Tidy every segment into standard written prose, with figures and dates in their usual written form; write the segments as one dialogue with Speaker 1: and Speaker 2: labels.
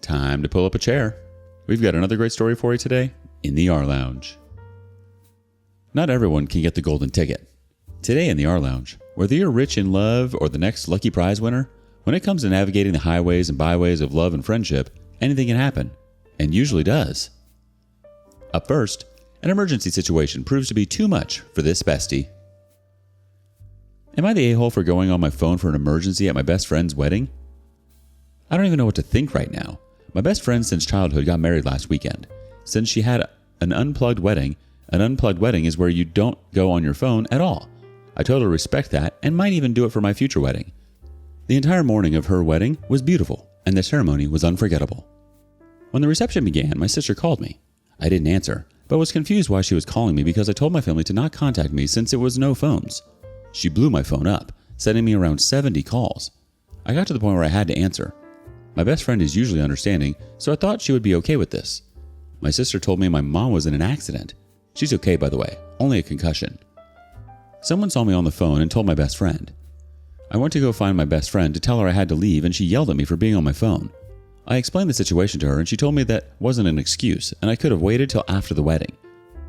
Speaker 1: Time to pull up a chair. We've got another great story for you today in the rLounge. Not everyone can get the golden ticket. Today in the rLounge, whether you're rich in love or the next lucky prize winner, when it comes to navigating the highways and byways of love and friendship, anything can happen, and usually does. Up first, an emergency situation proves to be too much for this bestie. Am I the a-hole for going on my phone for an emergency at my best friend's wedding? I don't even know what to think right now. My best friend since childhood got married last weekend. Since she had an unplugged wedding is where you don't go on your phone at all. I totally respect that and might even do it for my future wedding. The entire morning of her wedding was beautiful, and the ceremony was unforgettable. When the reception began, my sister called me. I didn't answer, but was confused why she was calling me because I told my family to not contact me since it was no phones. She blew my phone up, sending me around 70 calls. I got to the point where I had to answer. My best friend is usually understanding, so I thought she would be okay with this. My sister told me my mom was in an accident. She's okay, by the way, only a concussion. Someone saw me on the phone and told my best friend. I went to go find my best friend to tell her I had to leave, and she yelled at me for being on my phone. I explained the situation to her, and she told me that wasn't an excuse, and I could have waited till after the wedding.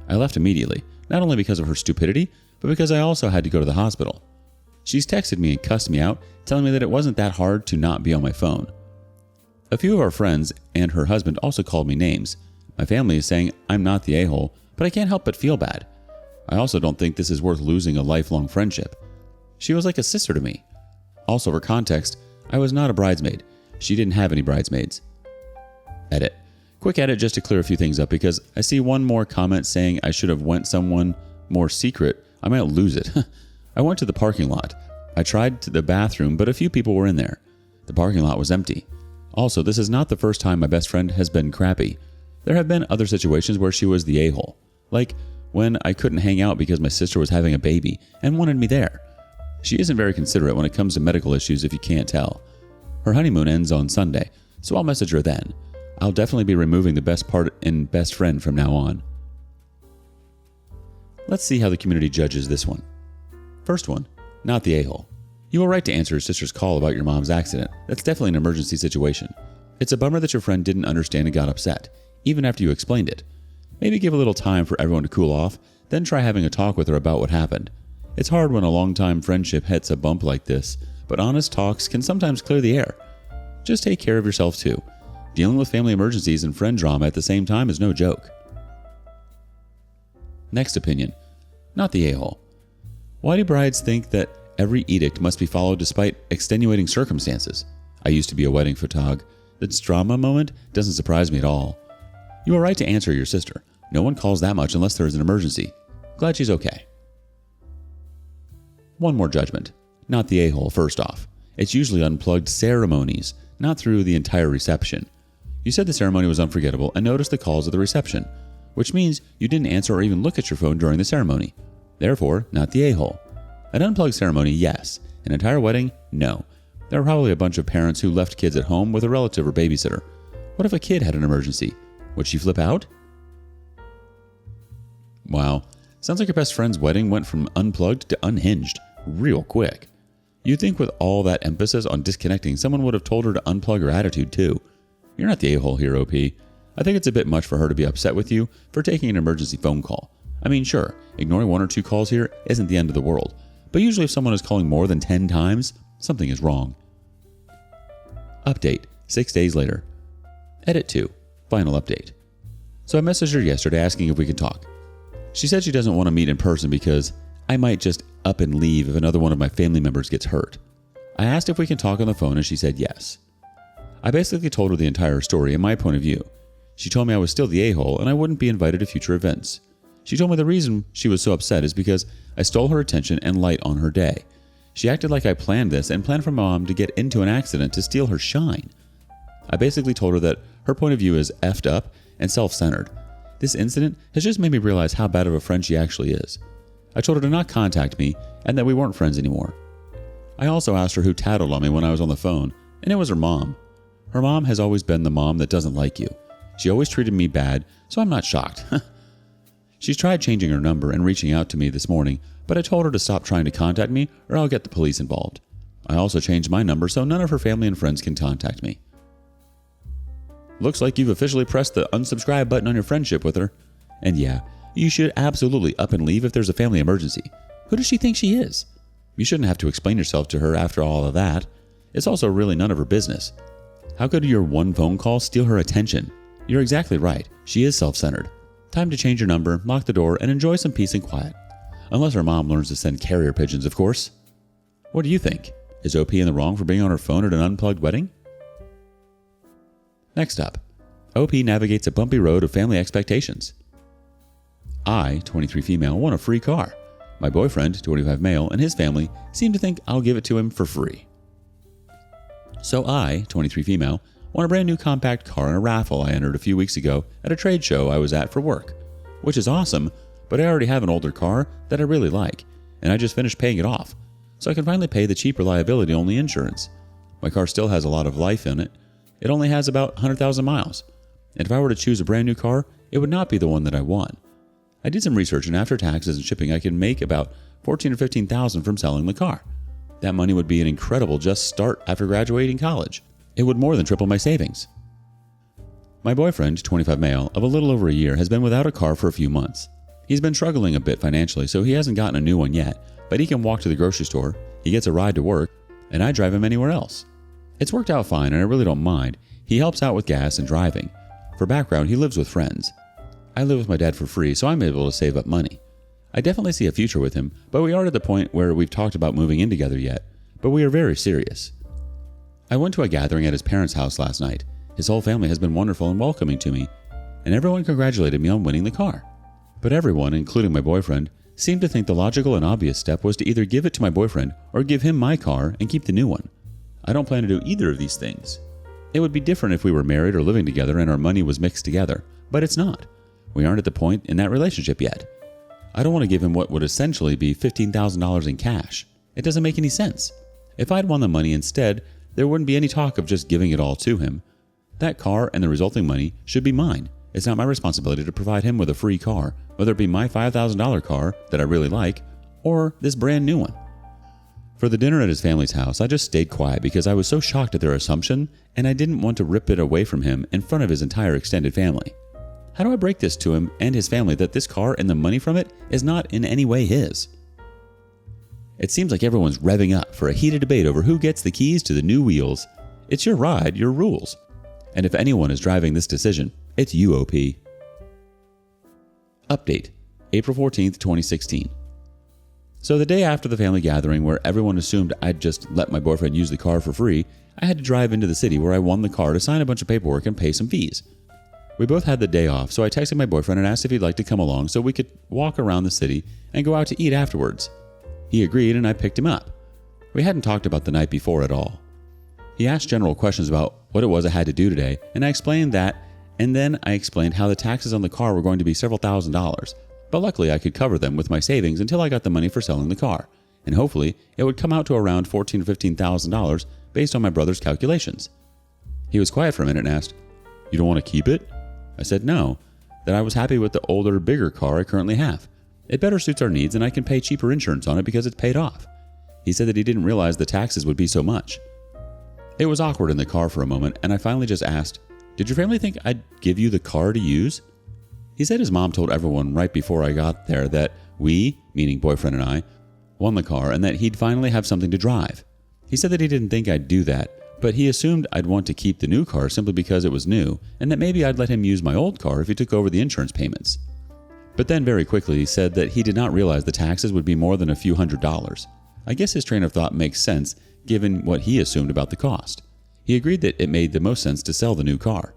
Speaker 1: I left immediately, not only because of her stupidity, but because I also had to go to the hospital. She's texted me and cussed me out, telling me that it wasn't that hard to not be on my phone. A few of our friends and her husband also called me names. My family is saying I'm not the a-hole, but I can't help but feel bad. I also don't think this is worth losing a lifelong friendship. She was like a sister to me. Also, for context, I was not a bridesmaid. She didn't have any bridesmaids. Edit. Quick edit just to clear a few things up because I see one more comment saying I should have went someone more secret. I might lose it. I went to the parking lot. I tried to the bathroom, but a few people were in there. The parking lot was empty. Also, this is not the first time my best friend has been crappy. There have been other situations where she was the a-hole. Like when I couldn't hang out because my sister was having a baby and wanted me there. She isn't very considerate when it comes to medical issues if you can't tell. Her honeymoon ends on Sunday, so I'll message her then. I'll definitely be removing the best part in best friend from now on. Let's see how the community judges this one. First one, not the a-hole. You were right to answer your sister's call about your mom's accident. That's definitely an emergency situation. It's a bummer that your friend didn't understand and got upset, even after you explained it. Maybe give a little time for everyone to cool off, then try having a talk with her about what happened. It's hard when a long-time friendship hits a bump like this, but honest talks can sometimes clear the air. Just take care of yourself too. Dealing with family emergencies and friend drama at the same time is no joke. Next opinion, not the a-hole. Why do brides think that every edict must be followed despite extenuating circumstances? I used to be a wedding photog. This drama moment doesn't surprise me at all. You are right to answer your sister. No one calls that much unless there is an emergency. Glad she's okay. One more judgment. Not the a-hole first off. It's usually unplugged ceremonies, not through the entire reception. You said the ceremony was unforgettable and noticed the calls of the reception, which means you didn't answer or even look at your phone during the ceremony. Therefore, not the a-hole. An unplugged ceremony, yes. An entire wedding, no. There are probably a bunch of parents who left kids at home with a relative or babysitter. What if a kid had an emergency? Would she flip out? Wow. Sounds like your best friend's wedding went from unplugged to unhinged real quick. You'd think with all that emphasis on disconnecting, someone would have told her to unplug her attitude too. You're not the a-hole here, OP. I think it's a bit much for her to be upset with you for taking an emergency phone call. I mean, sure, ignoring 1 or 2 calls here isn't the end of the world, but usually if someone is calling more than 10 times, something is wrong. Update, 6 days later. Edit 2, final update. So I messaged her yesterday asking if we could talk. She said she doesn't want to meet in person because I might just up and leave if another one of my family members gets hurt. I asked if we can talk on the phone and she said yes. I basically told her the entire story and my point of view. She told me I was still the a-hole and I wouldn't be invited to future events. She told me the reason she was so upset is because I stole her attention and light on her day. She acted like I planned this and planned for mom to get into an accident to steal her shine. I basically told her that her point of view is effed up and self-centered. This incident has just made me realize how bad of a friend she actually is. I told her to not contact me and that we weren't friends anymore. I also asked her who tattled on me when I was on the phone, and it was her mom. Her mom has always been the mom that doesn't like you. She always treated me bad, so I'm not shocked. She's tried changing her number and reaching out to me this morning, but I told her to stop trying to contact me or I'll get the police involved. I also changed my number so none of her family and friends can contact me. Looks like you've officially pressed the unsubscribe button on your friendship with her. And yeah, you should absolutely up and leave if there's a family emergency. Who does she think she is? You shouldn't have to explain yourself to her after all of that. It's also really none of her business. How could your one phone call steal her attention? You're exactly right. She is self-centered. Time to change your number, lock the door, and enjoy some peace and quiet. Unless her mom learns to send carrier pigeons, of course. What do you think? Is OP in the wrong for being on her phone at an unplugged wedding? Next up, OP navigates a bumpy road of family expectations. I, 23 female, want a free car. My boyfriend, 25 male, and his family seem to think I'll give it to him for free. So I, 23 female, want a brand new compact car in a raffle I entered a few weeks ago at a trade show I was at for work, which is awesome, but I already have an older car that I really like, and I just finished paying it off, so I can finally pay the cheaper liability-only insurance. My car still has a lot of life in it. It only has about 100,000 miles, and if I were to choose a brand new car, it would not be the one that I want. I did some research, and after taxes and shipping, I can make about $14,000 or $15,000 from selling the car. That money would be an incredible just start after graduating college. It would more than triple my savings. My boyfriend, 25 male, of a little over a year, has been without a car for a few months. He's been struggling a bit financially, so he hasn't gotten a new one yet, but he can walk to the grocery store, he gets a ride to work, and I drive him anywhere else. It's worked out fine, and I really don't mind. He helps out with gas and driving. For background, he lives with friends. I live with my dad for free, so I'm able to save up money. I definitely see a future with him, but we aren't at the point where we've talked about moving in together yet, but we are very serious. I went to a gathering at his parents' house last night. His whole family has been wonderful and welcoming to me, and everyone congratulated me on winning the car. But everyone, including my boyfriend, seemed to think the logical and obvious step was to either give it to my boyfriend or give him my car and keep the new one. I don't plan to do either of these things. It would be different if we were married or living together and our money was mixed together, but it's not. We aren't at the point in that relationship yet. I don't want to give him what would essentially be $15,000 in cash. It doesn't make any sense. If I'd won the money instead, there wouldn't be any talk of just giving it all to him. That car and the resulting money should be mine. It's not my responsibility to provide him with a free car, whether it be my $5,000 car that I really like, or this brand new one. For the dinner at his family's house, I just stayed quiet because I was so shocked at their assumption, and I didn't want to rip it away from him in front of his entire extended family. How do I break this to him and his family that this car and the money from it is not in any way his? It seems like everyone's revving up for a heated debate over who gets the keys to the new wheels. It's your ride, your rules. And if anyone is driving this decision, it's you, OP. Update, April 14th, 2016. So the day after the family gathering where everyone assumed I'd just let my boyfriend use the car for free, I had to drive into the city where I won the car to sign a bunch of paperwork and pay some fees. We both had the day off, so I texted my boyfriend and asked if he'd like to come along so we could walk around the city and go out to eat afterwards. He agreed and I picked him up. We hadn't talked about the night before at all. He asked general questions about what it was I had to do today, and I explained that, and then I explained how the taxes on the car were going to be several $1,000s, but luckily I could cover them with my savings until I got the money for selling the car, and hopefully it would come out to around $14,000 or $15,000 based on my brother's calculations. He was quiet for a minute and asked, "You don't want to keep it?" I said no, that I was happy with the older, bigger car I currently have. It better suits our needs and I can pay cheaper insurance on it because it's paid off. He said that he didn't realize the taxes would be so much. It was awkward in the car for a moment and I finally just asked, "Did your family think I'd give you the car to use?" He said his mom told everyone right before I got there that we, meaning boyfriend and I, won the car and that he'd finally have something to drive. He said that he didn't think I'd do that, but he assumed I'd want to keep the new car simply because it was new, and that maybe I'd let him use my old car if he took over the insurance payments. But then very quickly he said that he did not realize the taxes would be more than a few $100s. I guess his train of thought makes sense given what he assumed about the cost. He agreed that it made the most sense to sell the new car.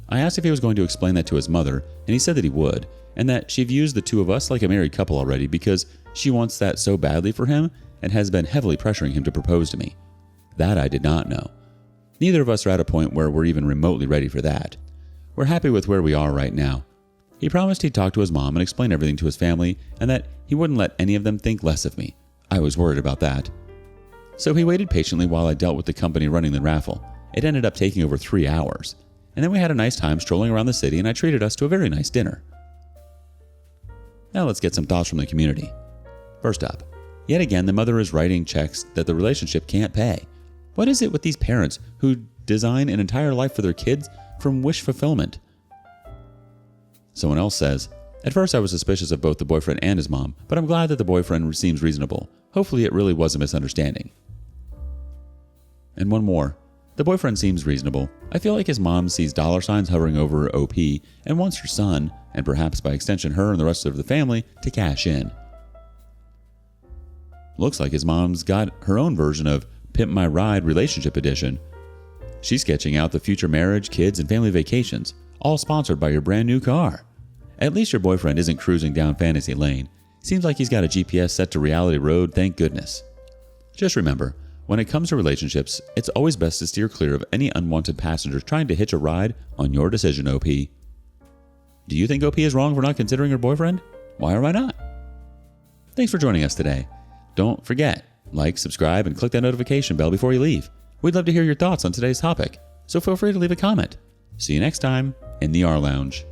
Speaker 1: I asked if he was going to explain that to his mother, and he said that he would, and that she views the two of us like a married couple already because she wants that so badly for him and has been heavily pressuring him to propose to me. That I did not know. Neither of us are at a point where we're even remotely ready for that. We're happy with where we are right now. He promised he'd talk to his mom and explain everything to his family and that he wouldn't let any of them think less of me. I was worried about that. So he waited patiently while I dealt with the company running the raffle. It ended up taking over 3 hours. And then we had a nice time strolling around the city and I treated us to a very nice dinner. Now let's get some thoughts from the community. First up, yet again the mother is writing checks that the relationship can't pay. What is it with these parents who design an entire life for their kids from wish fulfillment. Someone else says, at first I was suspicious of both the boyfriend and his mom, but I'm glad that the boyfriend seems reasonable. Hopefully it really was a misunderstanding. And one more. The boyfriend seems reasonable. I feel like his mom sees dollar signs hovering over OP and wants her son, and perhaps by extension her and the rest of the family, to cash in. Looks like his mom's got her own version of Pimp My Ride Relationship Edition. She's sketching out the future marriage, kids, and family vacations, all sponsored by your brand new car. At least your boyfriend isn't cruising down fantasy lane. Seems like he's got a GPS set to reality road, thank goodness. Just remember, when it comes to relationships, it's always best to steer clear of any unwanted passengers trying to hitch a ride on your decision, OP. Do you think OP is wrong for not considering her boyfriend? Why or why not? Thanks for joining us today. Don't forget, like, subscribe, and click that notification bell before you leave. We'd love to hear your thoughts on today's topic, so feel free to leave a comment. See you next time in the rLounge.